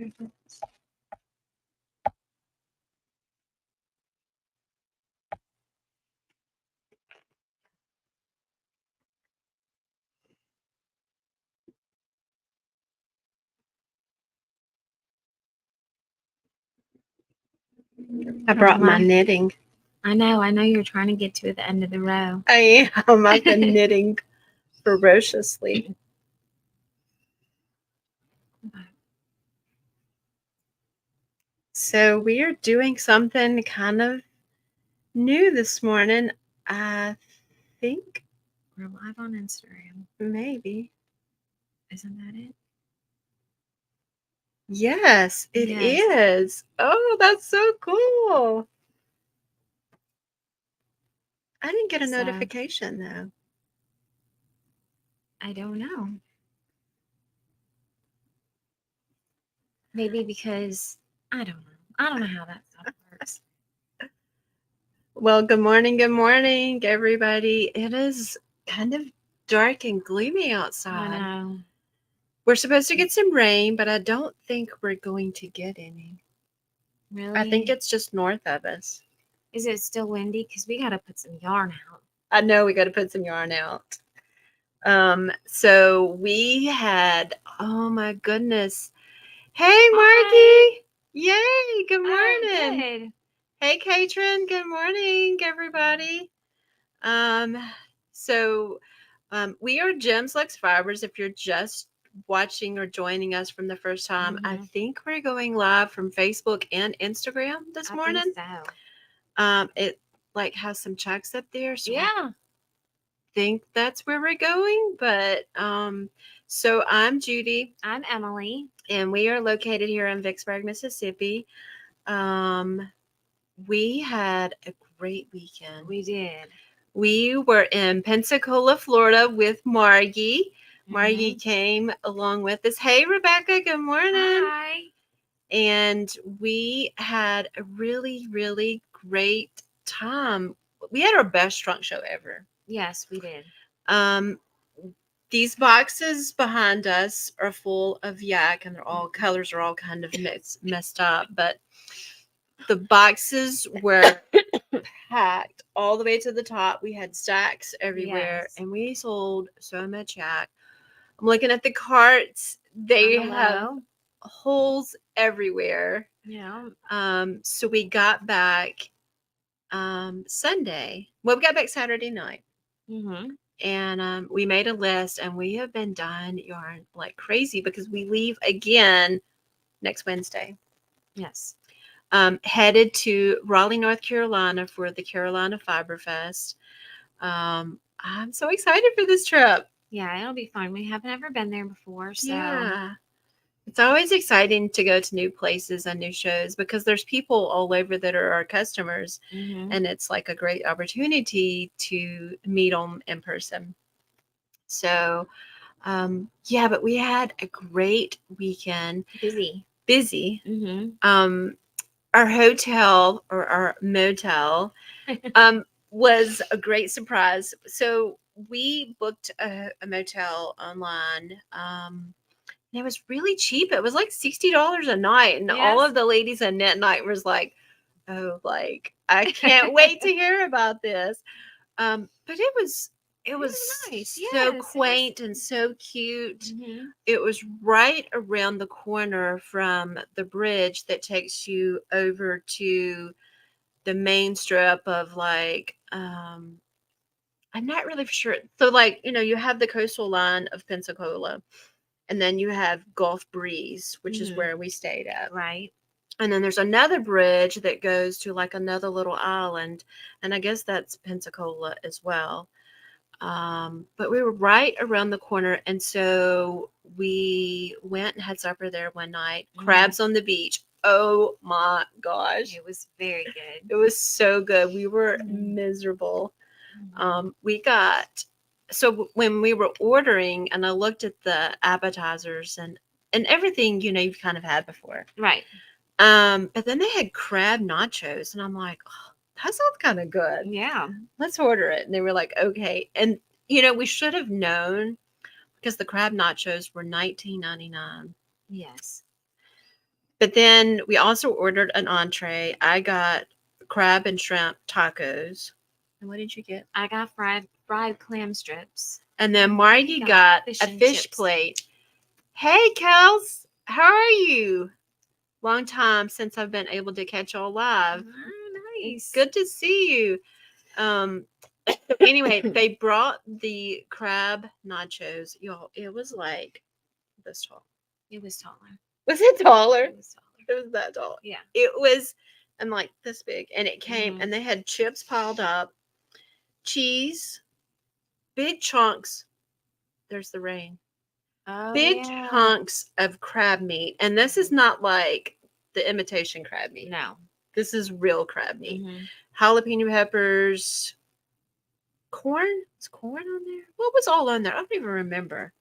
I brought my knitting. I know you're trying to get to the end of the row. I am. I've been knitting ferociously. So we are doing something kind of new this morning. I think We're live on Instagram. maybe. Isn't that it? Yes, it is. Oh, that's so cool. I didn't get a notification though. I don't know. Maybe because I don't know. I don't know how that stuff works. Well, good morning, everybody. It is kind of dark and gloomy outside. I know. We're supposed to get some rain, but I don't think we're going to get any. Really? I think it's just north of us. Is it still windy? Because we got to put some yarn out. I know we got to put some yarn out. So we had, oh my goodness. Hey, Marky. Yay. Good morning. Good. Hey, Katrin. Good morning, everybody. So we are Jems Lux Fibers. If you're just watching or joining us from the first time, I think we're going live from Facebook and Instagram this morning. Think so. It like has some checks up there, so yeah. I think that's where we're going. But so I'm Judy. I'm Emily, and we are located here in Vicksburg, Mississippi. We had a great weekend. We did. We were in Pensacola, Florida with Margie. Margie came along with us. Hey, Rebecca, good morning. Hi. And we had a really, really great time. We had our best trunk show ever. Yes, we did. These boxes behind us are full of yak, and they're all colors are all kind of messed up, but the boxes were packed all the way to the top. We had stacks everywhere, and we sold so much yak. I'm looking at the carts; they have holes everywhere. Yeah. So we got back Sunday. Well, we got back Saturday night. And we made a list, and we have been dyeing yarn like crazy because we leave again next Wednesday. Yes. Headed to Raleigh, North Carolina for the Carolina Fiber Fest. I'm so excited for this trip. Yeah, it'll be fun. We haven't ever been there before, so yeah. It's always exciting to go to new places and new shows because there's people all over that are our customers, and it's like a great opportunity to meet them in person. So, yeah, but we had a great weekend. Busy. Our hotel or our motel was a great surprise. So we booked a motel online. And it was really cheap. It was like $60 a night. And all of the ladies in Knit Night was like, oh, like, I can't wait to hear about this. But it was nice. So quaint and so cute. It was right around the corner from the bridge that takes you over to the main strip of like I'm not really sure. So like, you have the coastal line of Pensacola, and then you have Gulf Breeze, which is where we stayed at. Right. And then there's another bridge that goes to like another little island, and I guess that's Pensacola as well. But we were right around the corner, and so we went and had supper there one night. Crabs on the beach. Oh my gosh. It was very good. It was so good. We were miserable. So when we were ordering, and I looked at the appetizers and everything, you've kind of had before. Right. But then they had crab nachos, and I'm like, oh, that sounds kind of good. Yeah. Let's order it. And they were like, okay. And we should have known because the crab nachos were $19.99. Yes. But then we also ordered an entree. I got crab and shrimp tacos. And what did you get? I got fried clam strips. And then Margie got got fish a and fish chips. plate. Hey, Kels, how are you? Long time since I've been able to catch y'all live. Oh, nice. Good to see you. Anyway, they brought the crab nachos. Y'all, it was like this tall. It was taller. Was it taller? It was taller. It was that tall. Yeah. It was, and like this big. And it came, Mhm. and they had chips piled up, cheese, big chunks. There's the rain. Oh, Big yeah. chunks of crab meat. And this is not like the imitation crab meat. No. This is real crab meat. Mhm. Jalapeno peppers, corn. Is corn on there? What was all on there? I don't even remember.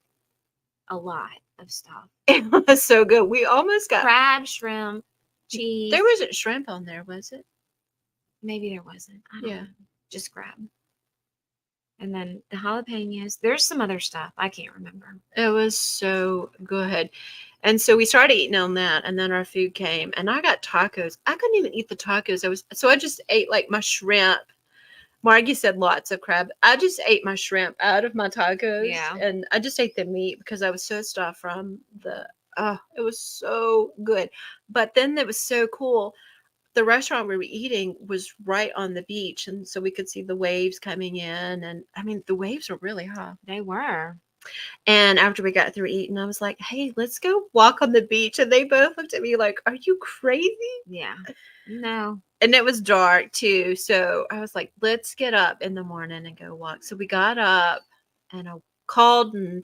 A lot of stuff. It was so good. We almost got Crab, shrimp, cheese. There wasn't shrimp on there, was it? Maybe there wasn't. I don't Yeah. know. Just crab. And then the jalapenos. There's some other stuff. I can't remember. It was so good. And so we started eating on that, and then our food came, and I got tacos. I couldn't even eat the tacos. I just ate like my shrimp. Margie said lots of crab. I just ate my shrimp out of my tacos, Yeah. and I just ate the meat because I was so stuffed from the. Oh, it was so good. But then it was so cool. The restaurant we were eating was right on the beach, and so we could see the waves coming in. And I mean, the waves were really high. They were. And after we got through eating, I was like, "Hey, let's go walk on the beach." And they both looked at me like, "Are you crazy?" Yeah. No. And it was dark too, so I was like, "Let's get up in the morning and go walk." So we got up, and I called and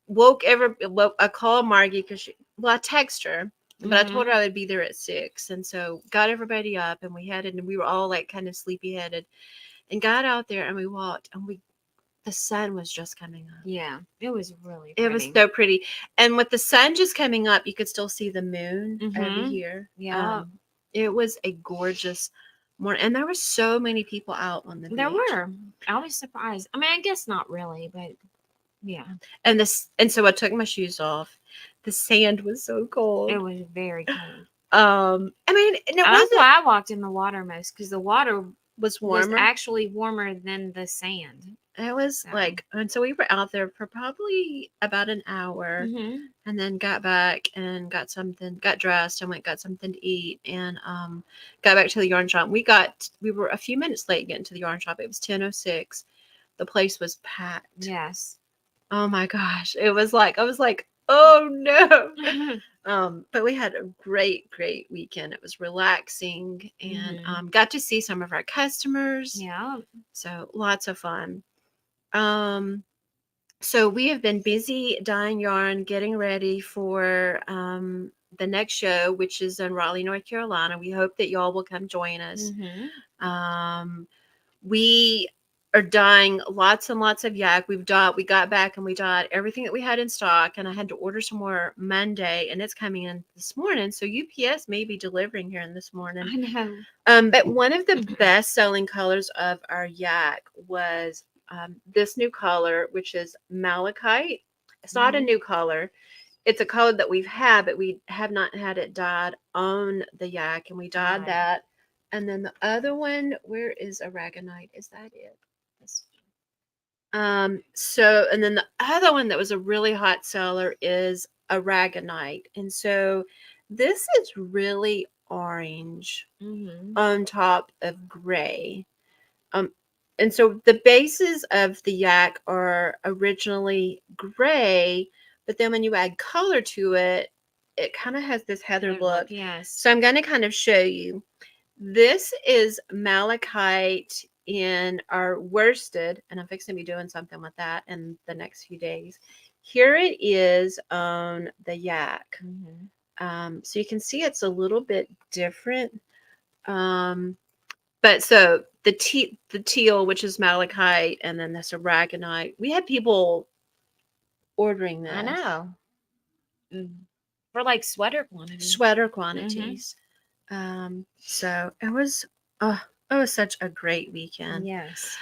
I called Margie because I texted her, but I told her I would be there at 6, and so got everybody up, and we headed, and we were all like kind of sleepy headed, and got out there, and we walked, and the sun was just coming up. Yeah. It was really pretty. It was so pretty, and with the sun just coming up, you could still see the moon over Mhm. here. Yeah. It was a gorgeous morning, and there were so many people out on the beach. There were. I was surprised. I mean, I guess not really, but yeah. And so I took my shoes off. The sand was so cold. It was very cold. I mean, and it That's wasn't why I walked in the water most, because the water was was warmer. actually warmer than the sand. It was So. like, and so we were out there for probably about an hour, Mhm. and then got back and got dressed, and got something to eat, and got back to the yarn shop. We were a few minutes late getting to the yarn shop. It was 10:06. The place was packed. Yes. Oh my gosh. I was like, oh no. But we had a great weekend. It was relaxing, and got to see some of our customers. Yeah. So lots of fun. So we have been busy dyeing yarn, getting ready for the next show, which is in Raleigh, North Carolina. We hope that y'all will come join us. We are dyeing lots and lots of yak. We got back and we dyed everything that we had in stock, and I had to order some more Monday, and it's coming in this morning. So UPS may be delivering here in this morning. I know. But one of the best selling colors of our yak was this new color, which is malachite. It's not a new color. It's a color that we've had, but we have not had it dyed on the yak, and we dyed that. And then the other one, where is aragonite? Is that it? So, and then the other one that was a really hot seller is aragonite. And so this is really orange on top of gray. And so the bases of the yak are originally gray, but then when you add color to it, it kind of has this heather look. Yes. So I'm going to kind of show you. This is malachite in our worsted, and I'm fixing to be doing something with that in the next few days. Here it is on the yak. So you can see it's a little bit different. But so the teal, which is malachite, and then this aragonite. We had people ordering this. I know. For like sweater quantities. So it was such a great weekend. Yes.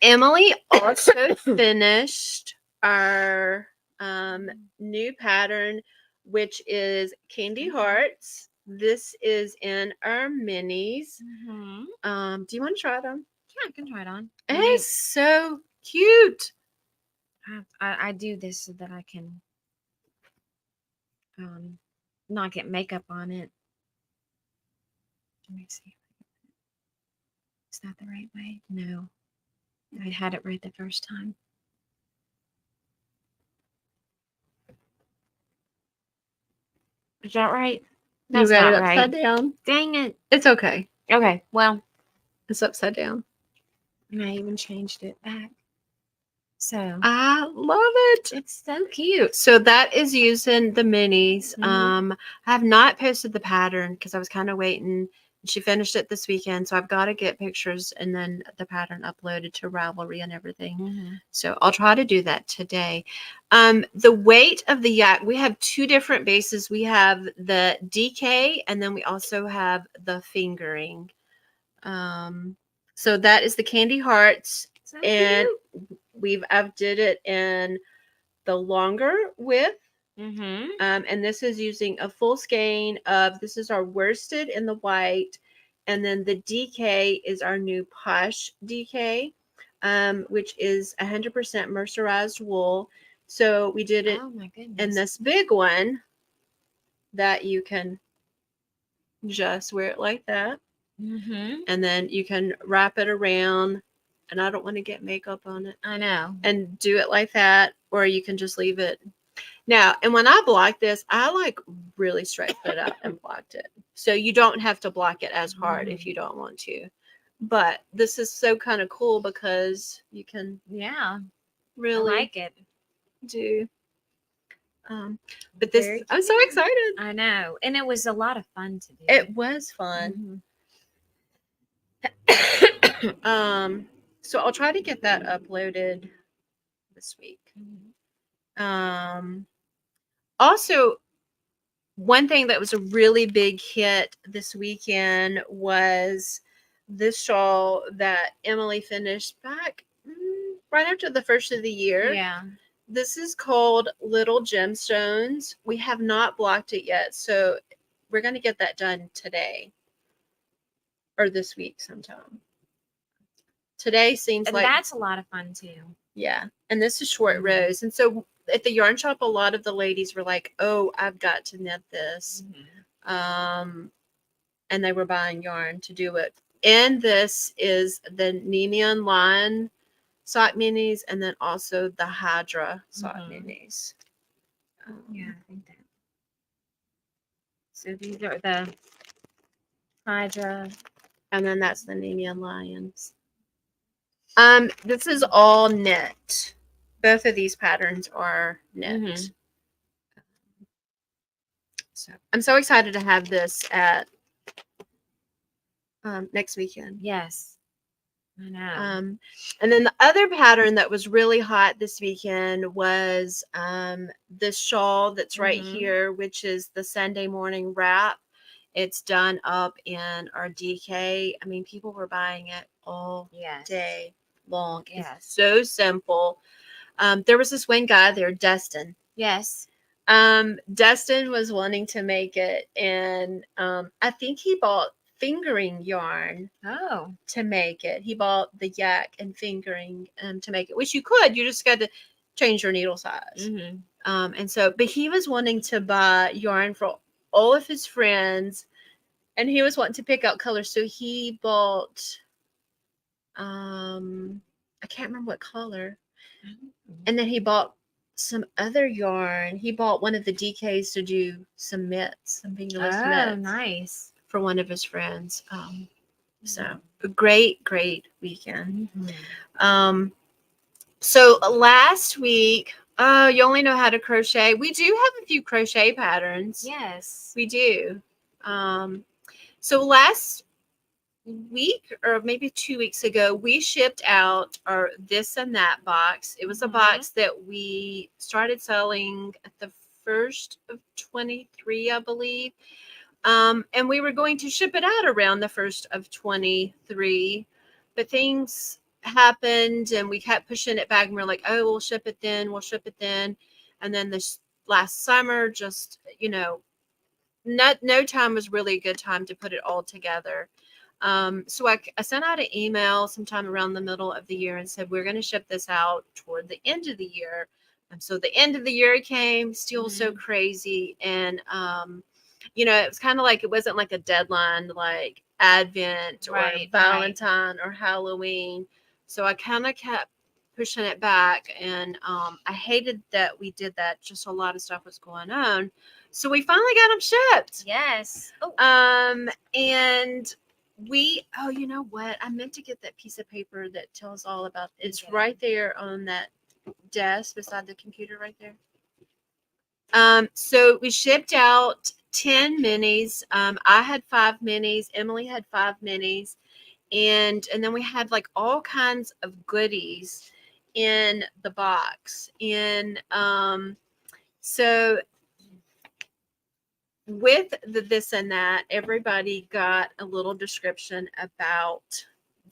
Emily also finished our new pattern which is Candy Hearts. This is in our minis. Do you want to try them? Yeah, I can try it on. It's so cute. I do this so that I can not get makeup on it. Let me see. Is that the right way? No. I had it right the first time. Is that right? You That's got it not upside right. down. Dang it. It's okay. Okay, well, It's upside down. and I even changed it back. So I love it. it's so cute. So that is using the minis. Mhm. I have not posted the pattern because I was kind of waiting. She finished it this weekend, so I've got to get pictures and then the pattern uploaded to Ravelry and everything. So I'll try to do that today. The weight of the yak, we have two different bases. We have the DK and then we also have the fingering. So that is the Candy Hearts, So and cute. I've did it in the longer width. Mm-hmm. And this is using a full skein of, this is our worsted in the white, and then the DK is our new Posh DK, which is 100% mercerized wool. So we did it Oh my in goodness. this big one that you can just wear it like that, Mm-hmm. and then you can wrap it around. And I don't want to get makeup on it. I know. And do it like that, or you can just leave it. Now, and when I block this, I like really straightened it up and blocked it. So you don't have to block it as hard if you don't want to. But this is so kind of cool because you can Yeah, really I like it. do. But this, Very I'm so cute. excited. I know, and it was a lot of fun to do. It was fun. So I'll try to get that uploaded this week. Also, one thing that was a really big hit this weekend was this shawl that Emily finished back right after the first of the year. Yeah. This is called Little Gemstones. We have not blocked it yet, so we're going to get that done today or this week sometime. Today seems And like that's a lot of fun too. Yeah. And this is short rows. And so at the yarn shop, a lot of the ladies were like, oh, I've got to knit this. And they were buying yarn to do it. And this is the Neon Line sock minis and then also the Hydra sock minis. Yeah, I think that. So these are the Hydra. And then that's the Neon Lions. This is all knit. Both of these patterns are knit. So I'm so excited to have this at next weekend. Yes, I know. And then the other pattern that was really hot this weekend was this shawl that's right here, which is the Sunday morning wrap. It's done up in our DK. I mean, people were buying it all day long. It's so simple. There was this one guy there, Dustin. Yes. Dustin was wanting to make it, and I think he bought fingering yarn to make it. He bought the yak and fingering to make it, which you could. You just got to change your needle size. And so, but he was wanting to buy yarn for all of his friends, and he was wanting to pick out colors. So he bought, I can't remember what color. And then he bought some other yarn. He bought one of the DKs to do some mitts, some fingerless mitts. Oh, nice. For one of his friends. So a great weekend. So last week, you only know how to crochet. We do have a few crochet patterns. Yes. We do. So last week or maybe 2 weeks ago, we shipped out our This and That box. It was a box that we started selling at the first of 23, I believe. And we were going to ship it out around the first of 23, but things happened and we kept pushing it back and we're like, oh, we'll ship it then. And then this last summer, just, no time was really a good time to put it all together. So I sent out an email sometime around the middle of the year and said, we're going to ship this out toward the end of the year. And so the end of the year came, still so crazy. And, it was kind of like, it wasn't like a deadline, like Advent or Valentine or Halloween. So I kind of kept pushing it back. And I hated that we did that. Just a lot of stuff was going on. So we finally got them shipped. Yes. Oh. And you know what? I meant to get that piece of paper that tells all about it's right there on that desk beside the computer right there. So we shipped out 10 minis. I had 5 minis. Emily had 5 minis. And then we had like all kinds of goodies in the box. And so with the this and that, everybody got a little description about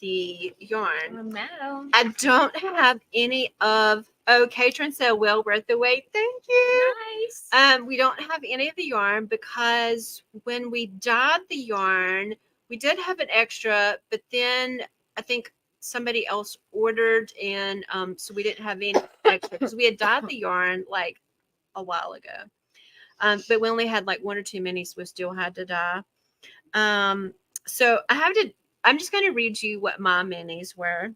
the yarn. Oh, no. I don't have any of. Oh, Katrin said, well worth the wait. Thank you. Nice. We don't have any of the yarn because when we dyed the yarn, we did have an extra, but then I think somebody else ordered, and so we didn't have any extra because we had dyed the yarn like a while ago. But we only had like 1 or 2 minis we still had to dye. So I'm just going to read you what my minis were.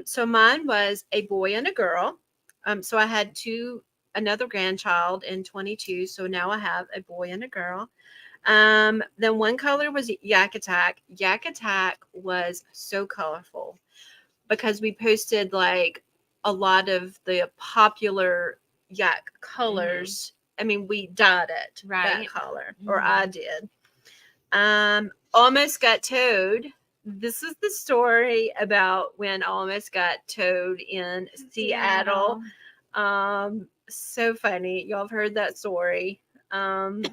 So mine was a boy and a girl. So I had another grandchild in 22. So now I have a boy and a girl. Then one color was Yak Attack. Yak Attack was so colorful because we posted like a lot of the popular yak colors. I mean, we dyed it that color, or I did. Almost got towed. This is the story about when Almost got towed in Seattle. So funny. Y'all have heard that story. And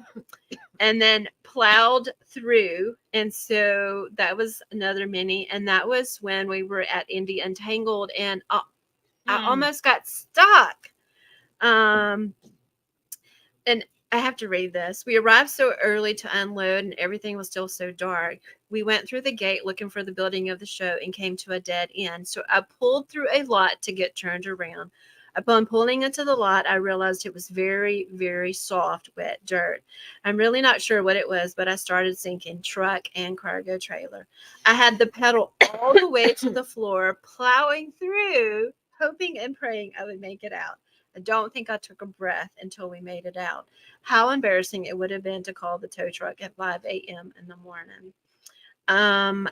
then plowed through. And so that was another mini. And that was when we were at Indie Untangled, and I almost got stuck. And I have to read this. We arrived so early to unload and everything was still so dark. We went through the gate looking for the building of the show and came to a dead end. So I pulled through a lot to get turned around. Upon pulling into the lot, I realized it was very, very soft, wet dirt. I'm really not sure what it was, but I started sinking truck and cargo trailer. I had the pedal all the way to the floor, plowing through, hoping and praying I would make it out. I don't think I took a breath until we made it out. How embarrassing it would have been to call the tow truck at 5 a.m. in the morning.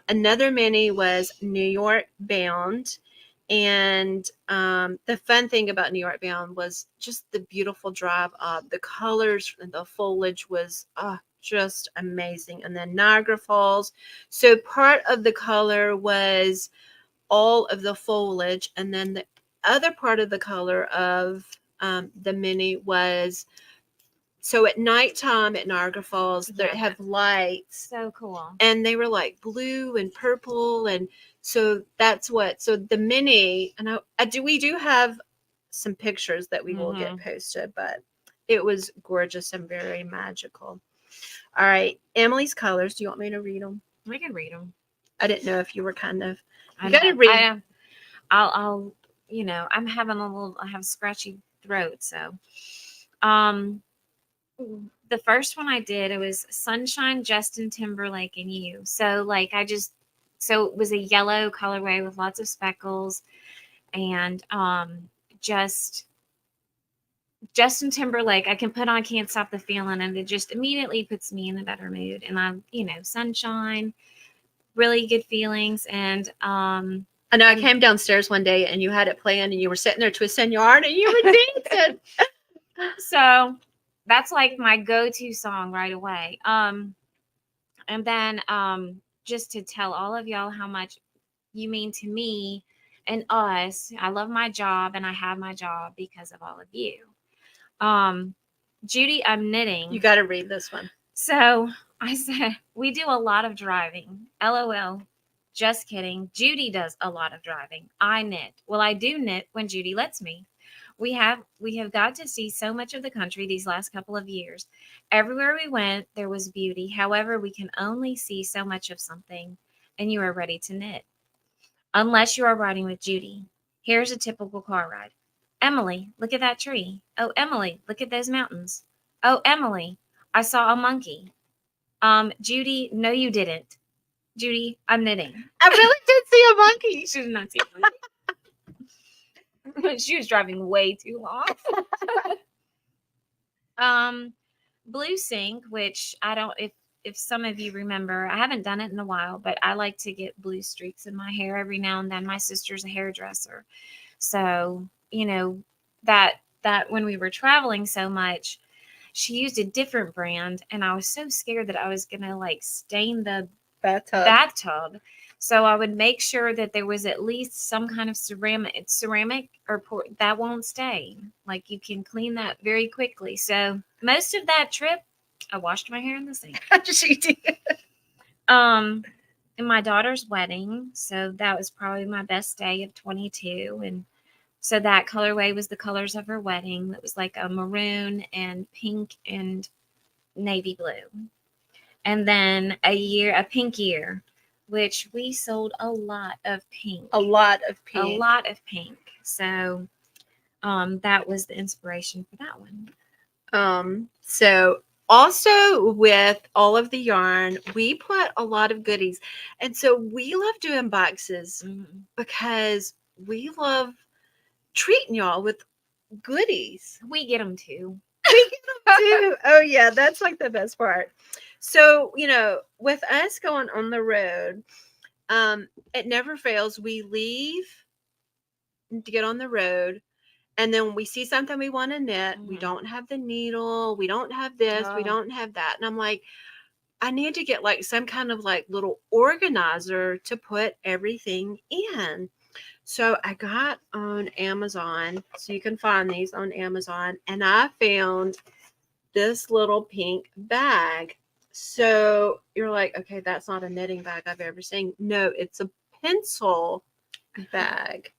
Another mini was New York bound. And the fun thing about New York bound was just the beautiful drive up. The colors and the foliage was just amazing. And then Niagara Falls. So part of the color was all of the foliage. And then the other part of the color of the mini was, so at nighttime at Niagara Falls, they have lights. So cool. And they were like blue and purple. And so that's so the mini, and we do have some pictures that we will get posted, but it was gorgeous and very magical. All right. Emily's colors. Do you want me to read them? We can read them. I didn't know if you were kind of, you got to read. I'll, I'm having I have a scratchy throat. So, the first one I did, it was Sunshine, Justin Timberlake, and You. So so it was a yellow colorway with lots of speckles, and just Justin Timberlake, I can put on Can't Stop the Feeling, and it just immediately puts me in a better mood. And I'm, sunshine, really good feelings. And I know I came downstairs one day and you had it playing and you were sitting there twisting your arm and you were dancing. So that's like my go-to song right away. And then just to tell all of y'all how much you mean to me and us. I love my job, and I have my job because of all of you. Judy, I'm knitting. You got to read this one. So I said, we do a lot of driving. LOL. Just kidding. Judy does a lot of driving. I knit. Well, I do knit when Judy lets me. We have got to see so much of the country these last couple of years. Everywhere we went, there was beauty. However, we can only see so much of something, and you are ready to knit. Unless you are riding with Judy. Here's a typical car ride. Emily, look at that tree. Oh, Emily, look at those mountains. Oh, Emily, I saw a monkey. Judy, no, you didn't. Judy, I'm knitting. I really did see a monkey. She did not see a monkey. She was driving way too long. Blue sync, which I don't, if some of you remember, I haven't done it in a while, but I like to get blue streaks in my hair every now and then. My sister's a hairdresser, so that when we were traveling so much, she used a different brand, and I was so scared that I was gonna like stain the bathtub. So I would make sure that there was at least some kind of ceramic that won't stain. Like you can clean that very quickly. So most of that trip, I washed my hair in the sink. She did. In my daughter's wedding, so that was probably my best day of 22, and so that colorway was the colors of her wedding. That was like a maroon and pink and navy blue. And then a pink year, which we sold a lot of pink. A lot of A pink. lot of pink. So that was the inspiration for that one. So also with all of the yarn, we put a lot of goodies. And so we love doing boxes because we love treating y'all with goodies. We get them too. We get them too. Oh yeah, that's like the best part. So, with us going on the road, it never fails. We leave to get on the road, and then when we see something we want to knit, we don't have the needle, we don't have this, we don't have that. And I'm like, I need to get like some kind of like little organizer to put everything in. So I got on Amazon, so you can find these on Amazon, and I found this little pink bag. So you're like, okay, that's not a knitting bag I've ever seen. No, it's a pencil bag.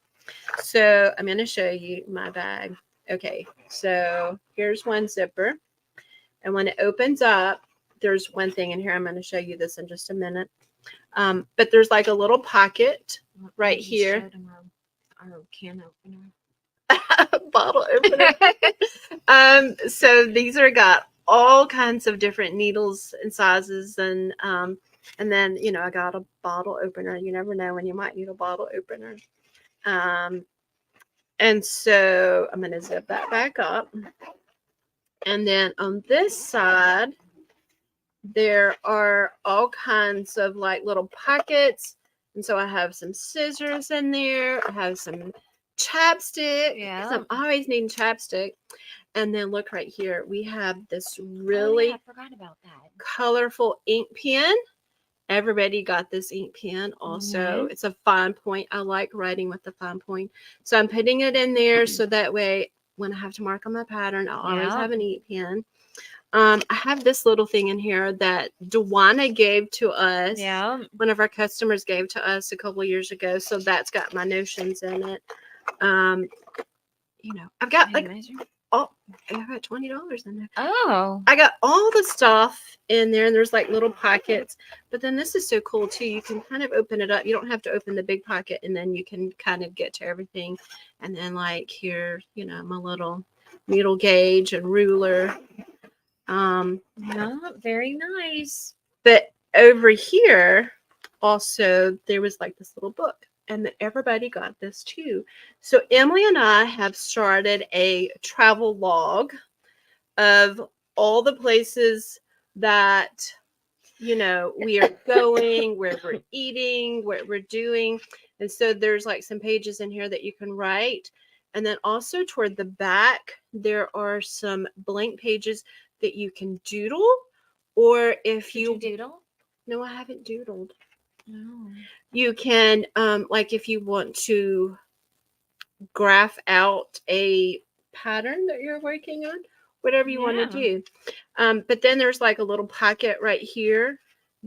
So I'm going to show you my bag. Okay, so here's one zipper. And when it opens up, there's one thing in here. I'm going to show you this in just a minute. But there's like a little pocket right here. Our can opener. Bottle opener. So these are got all kinds of different needles and sizes, and then I got a bottle opener. You never know when you might need a bottle opener. And so I'm going to zip that back up, and then on this side there are all kinds of like little pockets, and so I have some scissors in there. I have some chapstick. Yeah, I'm always needing chapstick. And then look right here. We have this really I forgot about that. colorful ink pen. Everybody got this ink pen also. It's a fine point. I like writing with the fine point. So I'm putting it in there so that way when I have to mark on my pattern, I'll always have an ink pen. I have this little thing in here that Dewana gave to us. Yeah. One of our customers gave to us a couple of years ago. So that's got my notions in it. I've got like I got $20 in there. Oh. I got all the stuff in there, and there's like little pockets. But then this is so cool too. You can kind of open it up. You don't have to open the big pocket, and then you can kind of get to everything. And then like here, my little needle gauge and ruler. Very nice. But over here, also there was like this little book. And everybody got this too. So Emily and I have started a travel log of all the places that, we are going, where we're eating, what we're doing. And so there's like some pages in here that you can write. And then also toward the back, there are some blank pages that you can doodle. Or if you doodle? No, I haven't doodled. No. You can, like if you want to graph out a pattern that you're working on, whatever you want to do. But then there's like a little pocket right here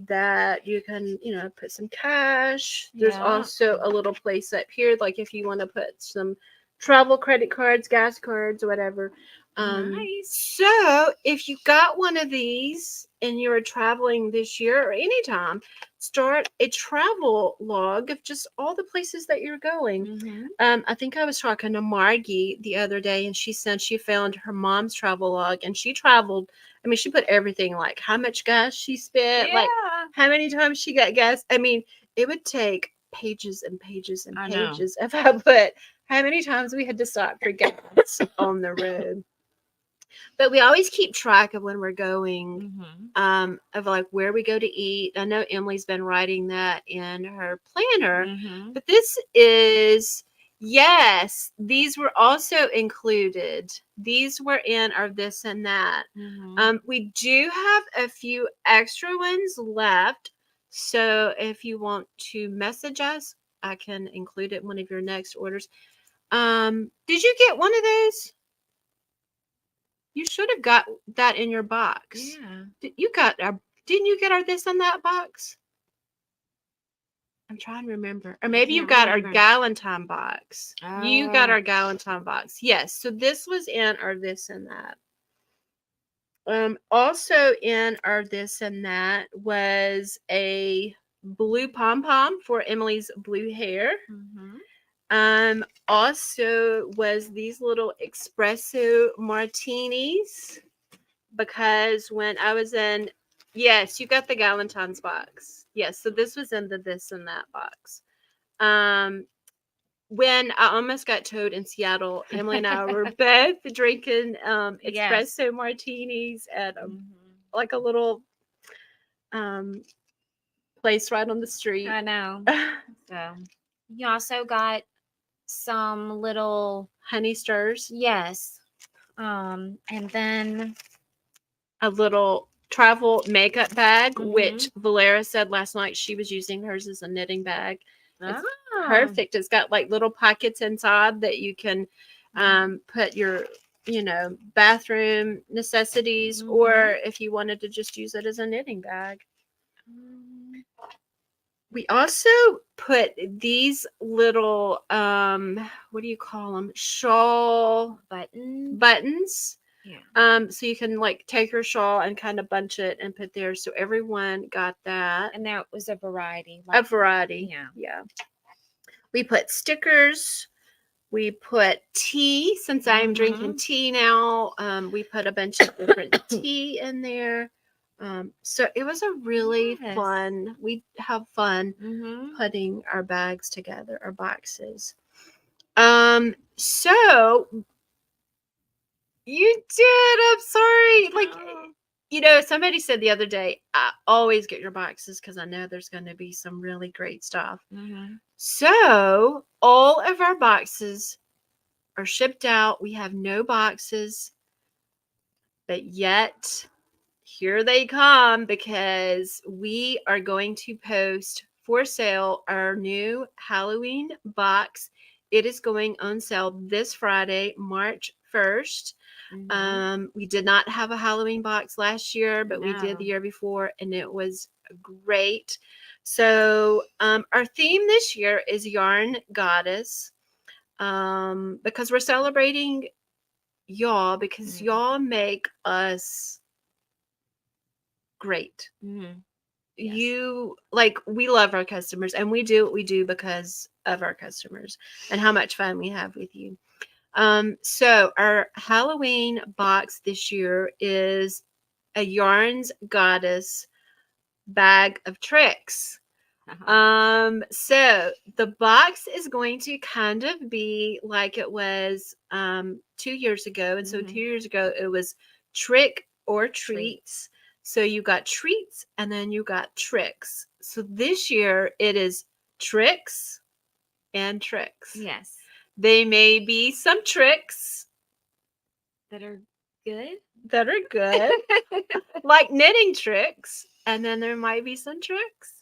that you can, put some cash. There's also a little place up here, like if you want to put some travel credit cards, gas cards, whatever. Nice. So if you got one of these and you're traveling this year or anytime, start a travel log of just all the places that you're going. I think I was talking to Margie the other day, and she said she found her mom's travel log, and she traveled. I mean, she put everything, like how much gas she spent, like Yeah. how many times she got gas. I mean, it would take pages and pages and I know. pages if I put how many times we had to stop for gas on the road. But we always keep track of when we're going, of like where we go to eat. I know Emily's been writing that in her planner, but this is, yes, these were also included. These were in our this and that. We do have a few extra ones left. So if you want to message us, I can include it in one of your next orders. Did you get one of those? You should have got that in your box. Yeah. You got our, didn't you get our this and that box? I'm trying to remember. Or maybe you can't got remember. our Galentine box. You got Oh. our Galentine box. Yes. So this was in our this and that. Also in our this and that was a blue pom pom for Emily's blue hair. Also was these little espresso martinis, because when I was in, yes, you got the Galentine's box. Yes, so this was in the this and that box. When I almost got towed in Seattle, Emily and I were both drinking Yes. espresso martinis at like a little place right on the street. I know. So you also got some little Honey stirs. yes. And then A little travel makeup bag, which Valera said last night she was using hers as a knitting bag. It's perfect. It's got like little pockets inside that you can put your, bathroom necessities, or if you wanted to just use it as a knitting bag. We also put these little what do you call them? Shawl buttons. Yeah. So you can like take your shawl and kind of bunch it and put there. So everyone got that. And there was a variety. A variety. Yeah. We put stickers. We put tea. Since I'm drinking tea now, we put a bunch of different tea in there. So it was a really fun. We have fun putting our bags together, our boxes. So you did. I'm sorry. Like, somebody said the other day, I always get your boxes because I know there's going to be some really great stuff. So all of our boxes are shipped out. We have no boxes, but yet here they come, because we are going to post for sale our new Halloween box. It is going on sale this Friday, March 1st. We did not have a Halloween box last year, but we did the year before, and it was great. So our theme this year is Yarn Goddess, because we're celebrating y'all, because y'all make us great. You, like, we love our customers, and we do what we do because of our customers and how much fun we have with you. So our Halloween box this year is a Yarns Goddess bag of tricks. So the box is going to kind of be like it was 2 years ago. And so 2 years ago it was trick or treats. So you got treats and then you got tricks. So this year it is tricks and tricks. Yes. They may be some tricks That are good. Like knitting tricks, and then there might be some tricks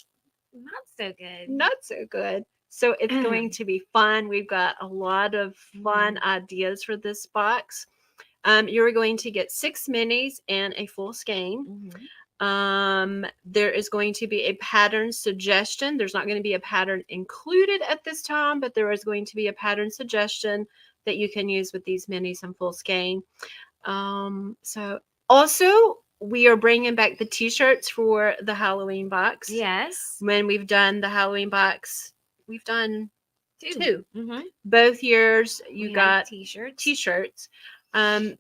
not so good. So it's going to be fun. We've got a lot of fun ideas for this box. You're going to get 6 minis and a full skein. There is going to be a pattern suggestion. There's not going to be a pattern included at this time, but there is going to be a pattern suggestion that you can use with these minis and full skein. So also we are bringing back the t-shirts for the Halloween box. Yes. When we've done the Halloween box, we've done two. Mm-hmm. Both years you We had got t-shirts. t-shirts.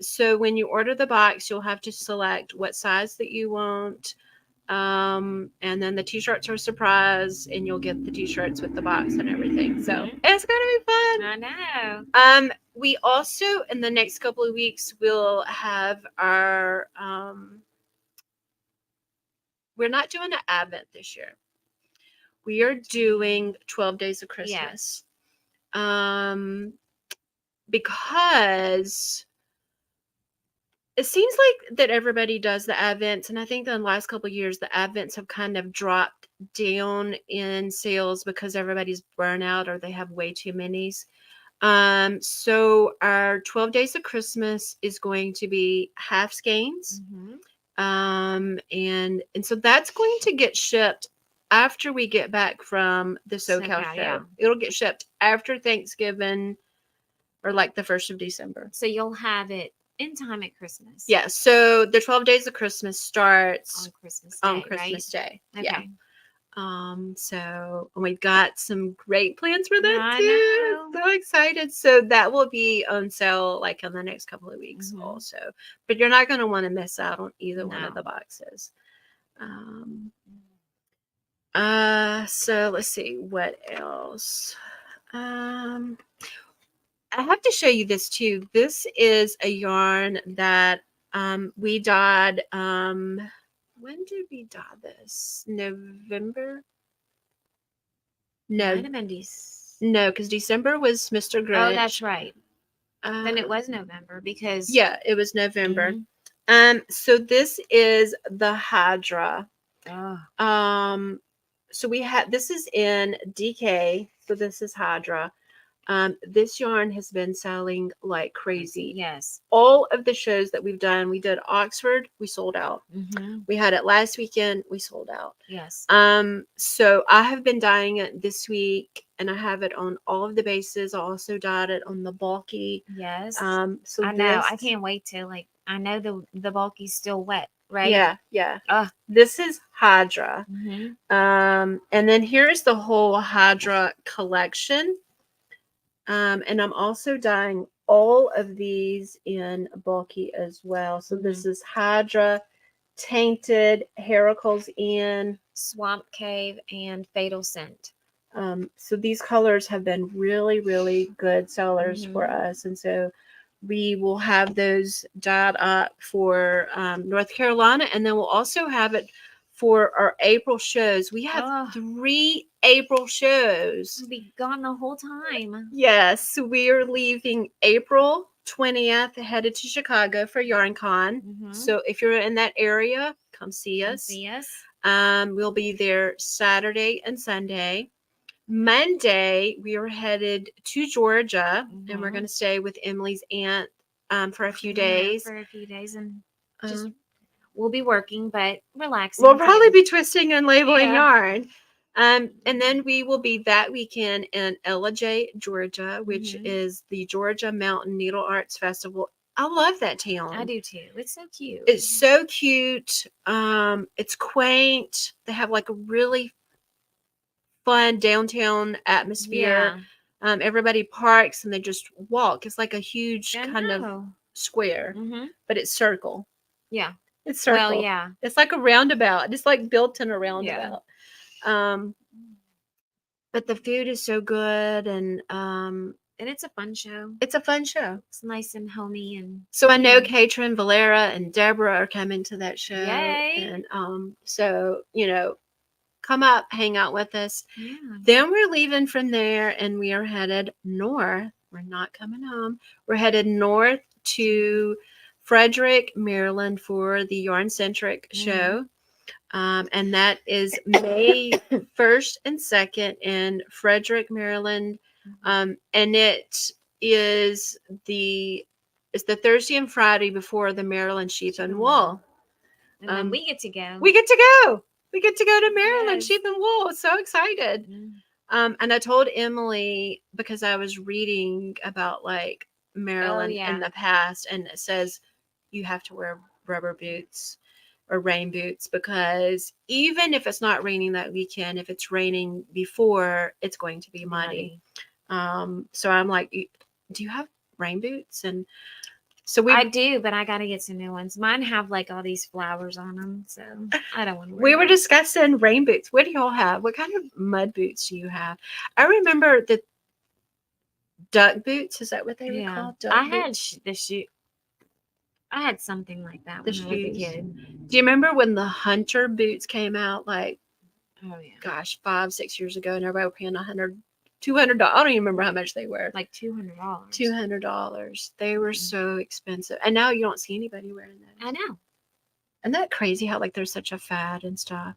So when you order the box, you'll have to select what size that you want. And then the t-shirts are a surprise, and you'll get the t-shirts with the box and everything. So it's gonna be fun. I know. We also in the next couple of weeks will have our we're not doing an Advent this year. We are doing 12 Days of Christmas. Yes. Because it seems like that everybody does the Advents, and I think in the last couple of years the Advents have kind of dropped down in sales because everybody's burnt out or they have way too many's. So our 12 Days of Christmas is going to be half skeins. And so that's going to get shipped after we get back from the SoCal show. Yeah. It'll get shipped after Thanksgiving or like the 1st of December. So you'll have it in time at Christmas. Yeah. So the 12 Days of Christmas starts on Christmas Day. on Christmas Day. Okay. Yeah. So we've got some great plans for that I too. know. So excited. So that will be on sale like in the next couple of weeks also. But you're not going to want to miss out on either one of the boxes. So let's see what else. I have to show you this too. This is a yarn that we dyed. When did we dye this? November? No. No, because December was Mr. Grinch. Oh, that's right. Then it was November because yeah, it was November. So this is the Hydra. So we had this is in DK. So this is Hydra. This yarn has been selling like crazy. Yes. All of the shows that we've done, we did Oxford, we sold out. We had it last weekend, we sold out. Yes. So I have been dyeing it this week, and I have it on all of the bases. I also dyed it on the bulky. Yes. So I know. I can't wait to I know the bulky's still wet, right? Yeah, yeah. This is Hydra. And then here's the whole Hydra collection. And I'm also dyeing all of these in bulky as well. So this is Hydra, Tainted, Heracles in, Swamp Cave, and Fatal Scent. So these colors have been really, really good sellers for us. And so we will have those dyed up for North Carolina. And then we'll also have it for our April shows. We have 3 April shows. We'll be gone the whole time. Yes, we are leaving April 20th, headed to Chicago for YarnCon. So if you're in that area, come see us. We'll be there Saturday and Sunday. Monday, we are headed to Georgia, and we're going to stay with Emily's aunt for a few days. And just we'll be working, but relaxing. We'll probably be twisting and labeling yarn. And then we will be that weekend in Ellijay, Georgia, which is the Georgia Mountain Needle Arts Festival. I love that town. I do too. It's so cute. It's so cute. It's quaint. They have like a really fun downtown atmosphere. Everybody parks and they just walk. It's like a huge kind of square, but it's circle. Yeah. It's circle. Well, yeah. It's like a roundabout. It's like built in a roundabout. But the food is so good, and it's a fun show. It's a fun show. It's nice and homey, and so I know Katrin, Valera, and Deborah are coming to that show. Yay. And so come up, hang out with us. Yeah. Then we're leaving from there, and we are headed north. We're not coming home. We're headed north to Frederick, Maryland for the Yarn Centric show. And that is May 1st and 2nd in Frederick, Maryland. And it is the Thursday and Friday before the Maryland Sheep and Wool. And then we get to go. We get to go. We get to go to Maryland Sheep and Wool. So excited. And I told Emily, because I was reading about like Maryland in yeah. the past, and it says you have to wear rubber boots or rain boots because even if it's not raining that weekend, if it's raining before, it's going to be muddy. So I'm like, do you have rain boots? And so I do, but I gotta get some new ones. Mine have like all these flowers on them, so I don't want to wear we were those. discussing rain boots. What do y'all have? What kind of mud boots do you have? I remember the duck boots. Is that what they were Yeah, called? Duck I had boots? the shoe. I had something like that The when I was a shoes. kid. Do you remember when the hunter boots came out? Like, Oh yeah, gosh, 5, 6 years ago, and everybody were paying $200. I don't even remember how much they were. like $200. $200. They were so expensive, and now you don't see anybody wearing those. I know. Isn't that crazy how like there's such a fad and stuff?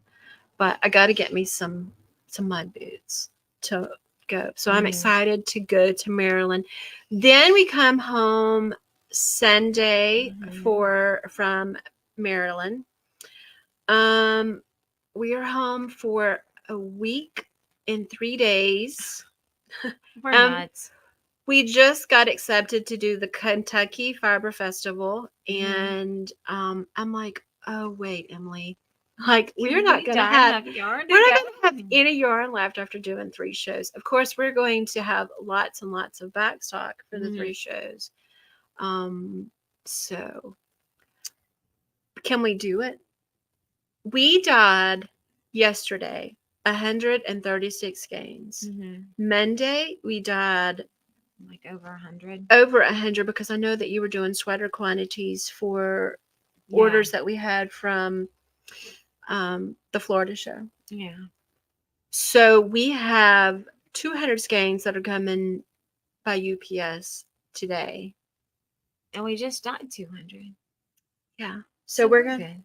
But I got to get me some mud boots to go. So I'm excited to go to Maryland. Then we come home Sunday from Maryland. We are home for a week and 3 days. We're Um, nuts. we just got accepted to do the Kentucky Fiber Festival, and I'm like, oh wait, Emily, like we're not gonna have any yarn left after doing 3 shows. Of course, we're going to have lots and lots of back stock for the 3 shows. So can we do it? We did yesterday 136 skeins. Monday we did like over 100. Over 100 because I know that you were doing sweater quantities for orders that we had from the Florida show. Yeah. So we have 200 skeins that are coming by UPS today. And we just got 200. Yeah. So we're gonna. Good.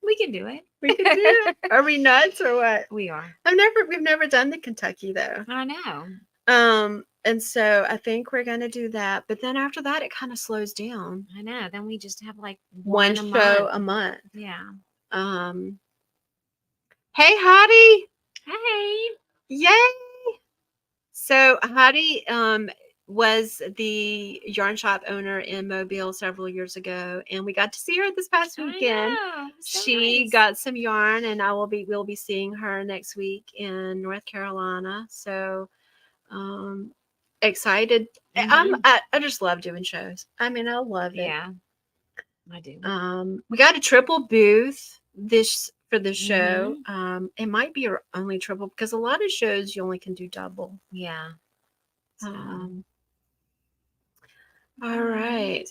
We can do it. We can do it. Are we nuts or what? We are. We've never done the Kentucky though. I know. And so I think we're gonna do that, but then after that it kind of slows down. I know. Then we just have like one show a month. Yeah. Hey Hottie. Hey. Yay. So Hottie was the yarn shop owner in Mobile several years ago, and we got to see her this past weekend. So she nice. got some yarn, and we'll be seeing her next week in North Carolina. So excited. I just love doing shows. I mean, I love it. Yeah, I do. We got a triple booth for this show. It might be our only triple because a lot of shows you only can do double. Yeah. All right.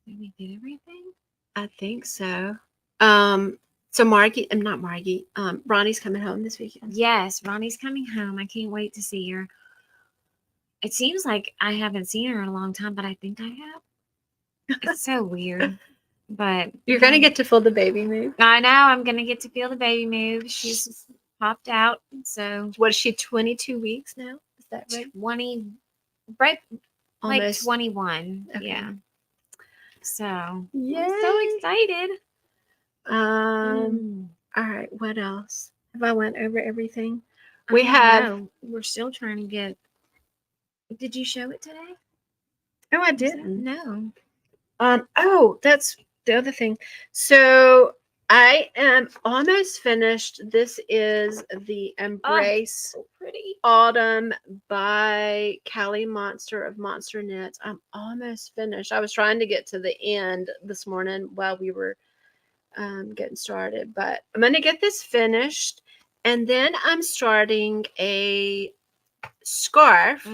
Did we get everything? I think so. So not Margie. Ronnie's coming home this weekend. Yes, Ronnie's coming home. I can't wait to see her. It seems like I haven't seen her in a long time, but I think I have. It's so weird. But you're gonna get to feel the baby move. I know. I'm gonna get to feel the baby move. She's popped out. So what is she? 22 weeks now? Is that right? 20, right? Almost. Like 21. Okay. Yeah. So yeah, I'm so excited. All right. What else? Have I went over everything? We're still trying to get. Did you show it today? Oh, I didn't. No. Oh, that's the other thing. So I am almost finished. This is the Embrace Pretty Autumn by Callie Monster of Monster Knits. I'm almost finished. I was trying to get to the end this morning while we were getting started, but I'm going to get this finished, and then I'm starting a scarf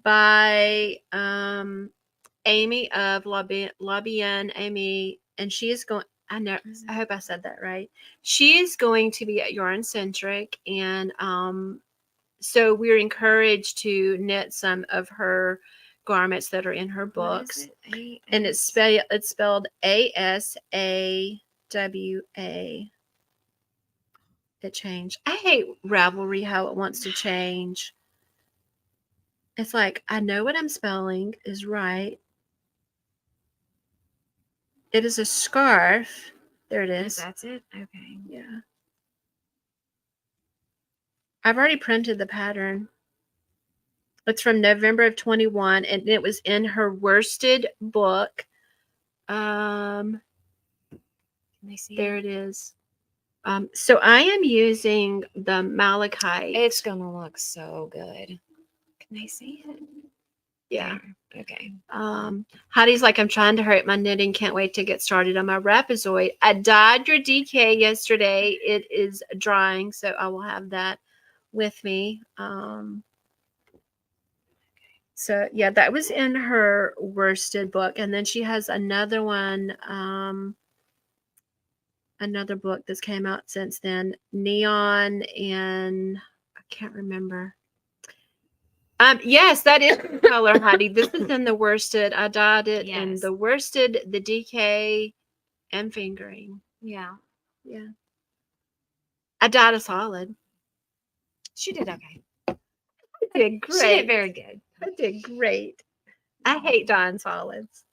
by Amy of La Bien Amy, and she is going. I hope I said that right. She is going to be at Yarn Centric, and so we're encouraged to knit some of her garments that are in her books, and it's spelled ASAWA. It changed. I hate Ravelry how it wants to change. It's like I know what I'm spelling is right. It is a scarf. There it is. That's it? Okay. Yeah. I've already printed the pattern. It's from November of 21, and it was in her worsted book. Can they see There it? it is. So I am using the malachite. It's gonna look so good. Can they see it? Yeah. There. Okay. Heidi's like, I'm trying to hurry up my knitting. Can't wait to get started on my Rapazoid. I dyed your DK yesterday. It is drying, so I will have that with me. So yeah, that was in her worsted book, and then she has another one, another book that's came out since then, neon, and I can't remember. Yes, that is the color, Heidi. This is in the worsted. I dyed it in Yes. the worsted, the DK, and fingering. Yeah. Yeah, I dyed a solid. She did okay. I did great. She did very good. I did great. I hate dyeing solids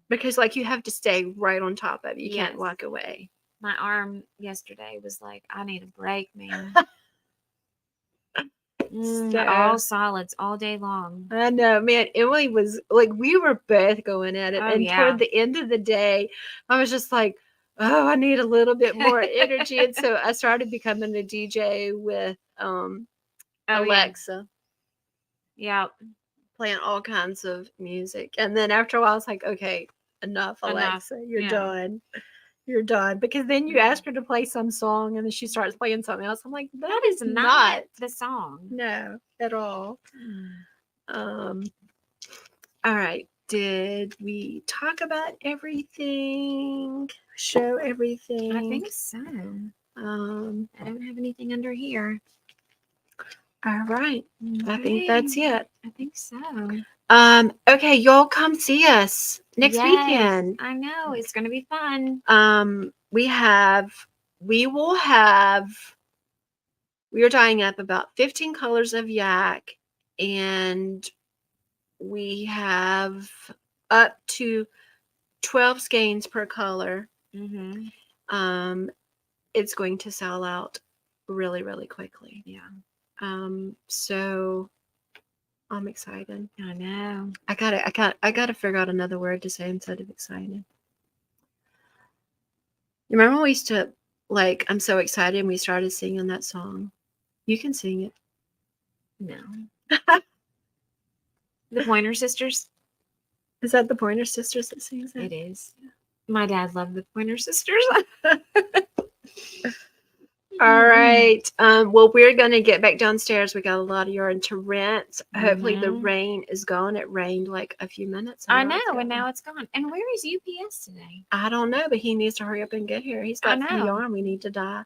because, like, you have to stay right on top of it. You can't Yes. walk away. My arm yesterday was like, I need a break, man. So- all solids all day long. I know, man. Emily was like, we were both going at it, Oh, and yeah. toward the end of the day, I was just like, "Oh, I need a little bit more energy," and so I started becoming a DJ with Alexa, Yeah. playing all kinds of music, and then after a while, I was like, "Okay, enough, Alexa, you're Yeah. done." You're done, because then you ask her to play some song and then she starts playing something else. I'm like, That is not the song. No, at all. All right. Did we talk about everything? Show everything? I think so. I don't have anything under here. All right. I think that's it. I think so. Okay, y'all come see us next weekend. I know, it's gonna be fun. We are dyeing up about 15 colors of yak, and we have up to 12 skeins per color. It's going to sell out really, really quickly. Yeah. So I'm excited. I know. I gotta figure out another word to say instead of excited. You remember when we used to, like, I'm so excited, and we started singing that song? You can sing it. No. The Pointer Sisters? Is that the Pointer Sisters that sings it? It is. My dad loved the Pointer Sisters. All right. Well, we're going to get back downstairs. We got a lot of yard to rent. Hopefully the rain is gone. It rained like a few minutes ago. I know, and now it's gone. And where is UPS today? I don't know, but he needs to hurry up and get here. He's got some yarn we need to dye.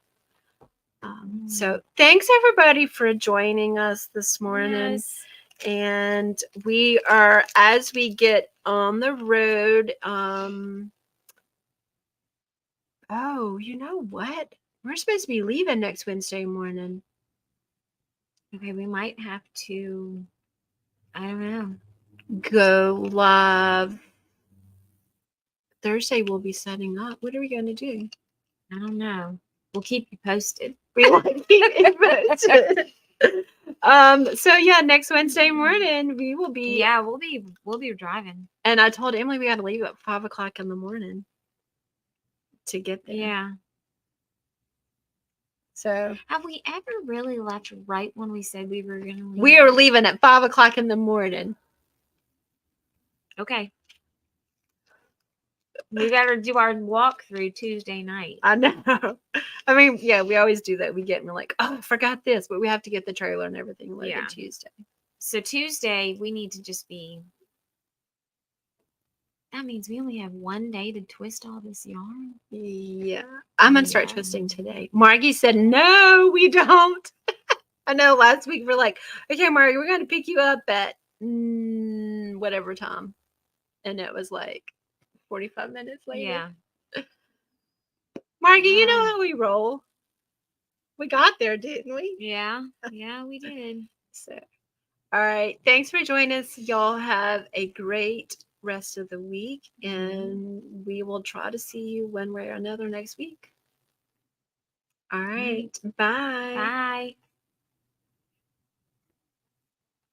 So thanks, everybody, for joining us this morning. Yes. And we are, as we get on the road, oh, you know what? We're supposed to be leaving next Wednesday morning. Okay, we might have to, I don't know, go live. Thursday we'll be setting up. What are we going to do? I don't know. We'll keep you posted. We will keep it posted. So yeah, next Wednesday morning we will be. Yeah, we'll be driving. And I told Emily we got to leave at 5 o'clock in the morning to get there. Yeah. So have we ever really left right when we said we were going to leave? We are leaving at 5 o'clock in the morning. Okay. We better do our walkthrough Tuesday night. I know. I mean, yeah, we always do that. We get and we're like, oh, I forgot this, but we have to get the trailer and everything loaded Tuesday. So Tuesday we need to just be. That means we only have one day to twist all this yarn. Yeah, I'm gonna start twisting today. Margie said, "No, we don't." I know. Last week we're like, "Okay, Margie, we're gonna pick you up at whatever time," and it was like 45 minutes later. Yeah. Margie, you know how we roll. We got there, didn't we? Yeah. Yeah, we did. So, all right. Thanks for joining us. Y'all have a great rest of the week, and we will try to see you one way or another next week. All right. Bye. Bye.